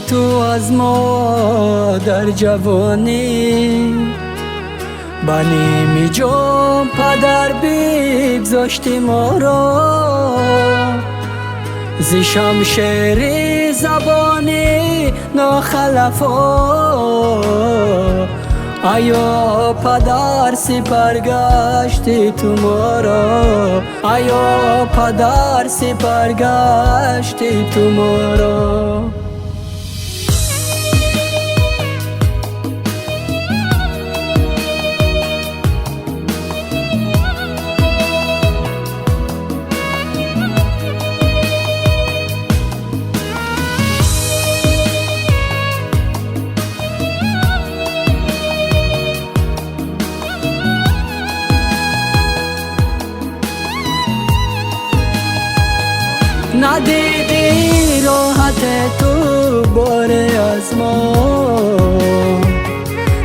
تو از ما در جوانی، بنی جان پدر بگذاشتی ما را، ز شمشیر زبانی ناخلفا. آیا پدر سپر گشتی تو ما را، آیا پدر سپر گشتی تو ما را. ندیدی راحت تو باره از ما،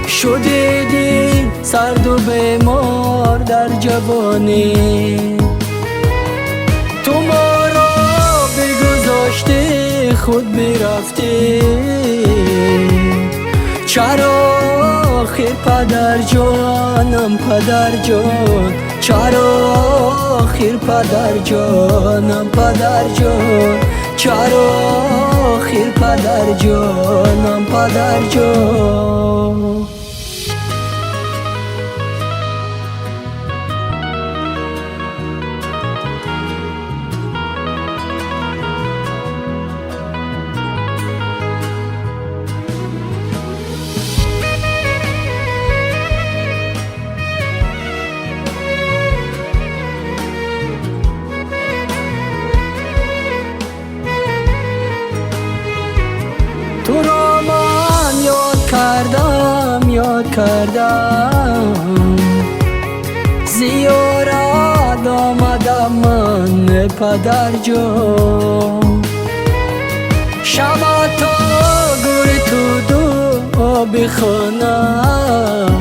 شدیدی سرد و بیمار در جوانی. تو ما را بگذاشتی خود برفتی، چرا آخر پدر جانم پدر جان، چرا آخر پدر جانم پدر جان، چرا آخر پدر جانم پدر جان. تو را من یاد کردم، زیارت آمدم من پدر جان. شب تا گوری تو دعا بخوانم،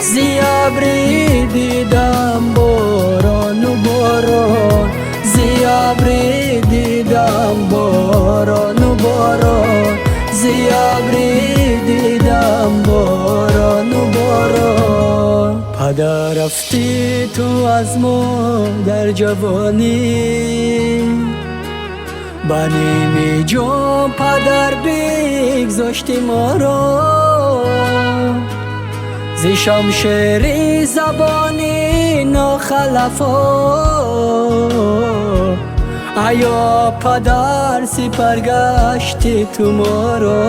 زی ابری دیدم باران و باران، زی ابری دیدم باران و باران، زی ابری دیدم باران و باران. پدر رفتی تو از ما در جوانی، بنی جان پدر بگذاشتی ما را، ز شمشیر زبانی ناخلفا. آیا پدر سپر گشتی تو ما را،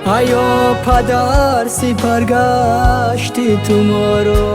آیا پدر سپر گشتی تو ما را.